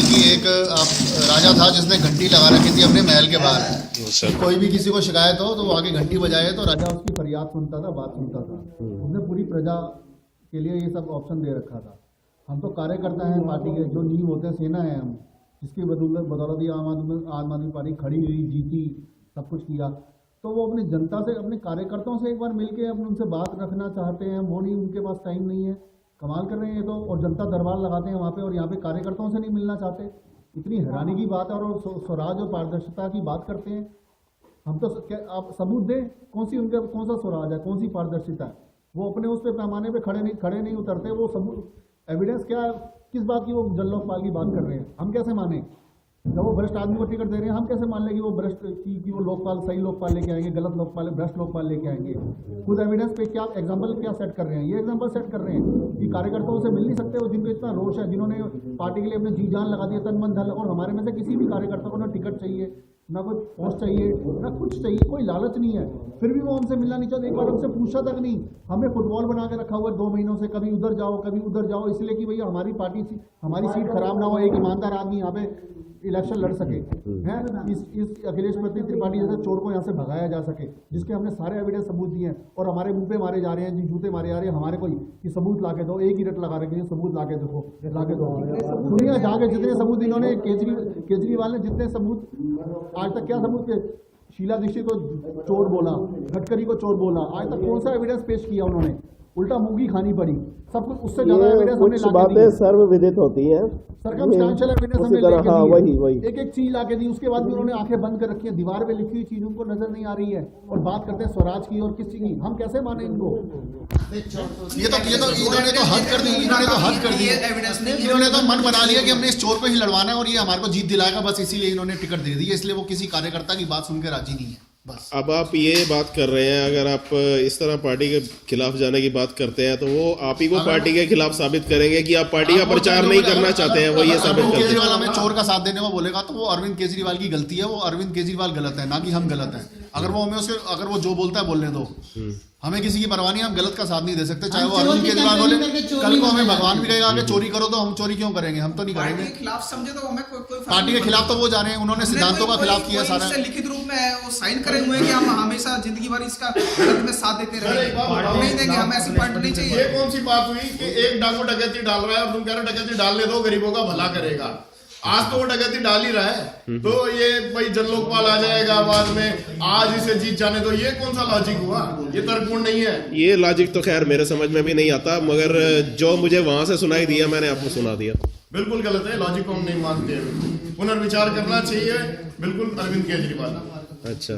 कि एक राजा था जिसने घंटी लगा रखी थी अपने महल के बाहर। कोई भी किसी को शिकायत हो तो वो आगे घंटी बजाए तो राजा उसकी फरियाद सुनता था, बात सुनता था। उसने पूरी प्रजा के लिए ये सब ऑप्शन दे रखा था। हम तो कार्यकर्ता हैं पार्टी के, जो नींव होते हैं सेना है हम, जिसकी बदौलत ये आम आदमी पार्टी खड़ी हुई, जीती, सब कुछ किया। तो वो अपनी जनता से, अपने कार्यकर्ताओं से एक बार मिलके अपने उनसे बात रखना चाहते हैं, वो नहीं, उनके पास टाइम नहीं है। कमाल कर रहे हैं ये तो। और जनता दरबार लगाते हैं वहाँ पे और यहाँ पे कार्यकर्ताओं से नहीं मिलना चाहते। इतनी हैरानी की बात है। और स्वराज और पारदर्शिता की बात करते हैं हम, तो क्या आप सबूत दें? कौन सा स्वराज है, कौन सी पारदर्शिता है? वो अपने उस पे पैमाने पे खड़े नहीं उतरते। वो सबूत, एविडेंस क्या है, किस बात की वो जन लोकपाल की बात कर रहे हैं? हम कैसे माने? जब वो भ्रष्ट आदमी को टिकट दे रहे हैं, हम कैसे मान लें कि वो भ्रष्ट की वो लोकपाल सही लोकपाल लेके आएंगे, गलत लोकपाल, भ्रष्ट लोकपाल लेके आएंगे? खुद एविडेंस पे क्या एग्जाम्पल क्या सेट कर रहे हैं? ये एग्जाम्पल सेट कर रहे हैं कि कार्यकर्ताओं से मिल नहीं सकते वो, जिनको इतना रोष है, जिन्होंने पार्टी के लिए अपने जी जान लगा दिया, तन मन धन। और हमारे में से किसी भी कार्यकर्ता को ना टिकट चाहिए, ना कोई पोस्ट चाहिए, ना कुछ चाहिए, कोई लालच नहीं है, फिर भी वो हमसे मिलना नहीं चाहते। एक बार हमसे पूछा तक नहीं। हमें फुटबॉल बना के रखा हुआ है 2 महीनों से, कभी उधर जाओ कभी उधर जाओ, इसलिए कि भैया हमारी पार्टी, हमारी सीट खराब ना हो, एक ईमानदार आदमी यहाँ पे इलेक्शन लड़ सके हैं, इस अखिलेश त्रिपाठी जैसे चोर को यहाँ से भगाया जा सके, जिसके हमने सारे एविडेंस सबूत दिए हैं। और हमारे मुंह पे मारे जा रहे हैं, जी जूते मारे जा रहे हैं हमारे को कि सबूत ला के दो। एक ही रट लगा रखे, सबूत ला के दो, ला के दो। दुनिया जाके जितने सबूत इन्होंने, केजरीवाल ने जितने सबूत आज तक, क्या सबूत थे? शीला दीक्षित को चोर बोला, गडकरी को चोर बोला, आज तक कौन सा एविडेंस पेश किया उन्होंने? उल्टा मूंगी खानी पड़ी। सब कुछ उससे ज्यादा एविडेंस हमने ला के दी। सर्वविदित होती हैं, सर्कमस्टेंशियल एविडेंस हमने लेके दी। हाँ, वही एक चीज ला के दी। उसके बाद भी उन्होंने आंखें बंद कर रखी है। दीवार पे लिखी हुई चीज उनको नजर नहीं आ रही है और बात करते हैं स्वराज की और किस चीज की। हम कैसे माने इनको? ये तो इन्होंने तो हद कर दी, इन्होंने तो मन बना लिया कि हमने इस चोर को ही लड़वाना है और ये हमारे को जीत दिलाएगा, बस इसीलिए इन्होंने टिकट दे दी है। इसलिए वो किसी कार्यकर्ता की बात सुन के राजी नहीं है। बस। अब आप ये बात कर रहे हैं, अगर आप इस तरह पार्टी के खिलाफ जाने की बात करते हैं तो वो आप ही को पार्टी के खिलाफ साबित करेंगे कि आप पार्टी का प्रचार नहीं करना चाहते हैं, वो ये साबित करते हैं। केजरीवाल हमें चोर का साथ देने को बोलेगा तो वो अरविंद केजरीवाल की गलती है। वो अरविंद केजरीवाल गलत है, ना कि हम गलत हैं। अगर वो जो बोलता है बोलने दो, हमें किसी की परवाह नहीं। हम गलत का साथ नहीं दे सकते, चाहे वो अरविंद केजरीवाल बोले। कल को हमें भगवान भी कहेगा कि चोरी करो, तो हम चोरी क्यों करेंगे? हम तो नहीं करेंगे। पार्टी के खिलाफ तो वो जा रहे हैं, उन्होंने सिद्धांतों का खिलाफ किया सारा। लिखित रूप में वो साइन करे हुए हैं कि हम हमेशा जिंदगी भर इसका गलत में साथ देते रहे, नहीं देंगे, हम ऐसी पार्टी नहीं चाहिए। ये कौन सी बात हुई कि एक डाकू डकैती डाल रहा है और तुम कह रहे हो डकैती डालने दो, गरीबों का भला करेगा? आज तो वो डकैती डाल ही रहा है, तो ये भाई जन लोकपाल आ जाएगा बाद में, आज इसे जीत जाने दो, ये कौन सा लॉजिक हुआ? ये तर्कपूर्ण नहीं है। ये लॉजिक तो खैर मेरे समझ में भी नहीं आता, मगर जो मुझे वहां से सुनाई दिया मैंने आपको सुना दिया। बिल्कुल गलत है, लॉजिक को हम नहीं मानते हैं। पुनर्विचार करना चाहिए बिल्कुल अरविंद केजरीवाल। अच्छा।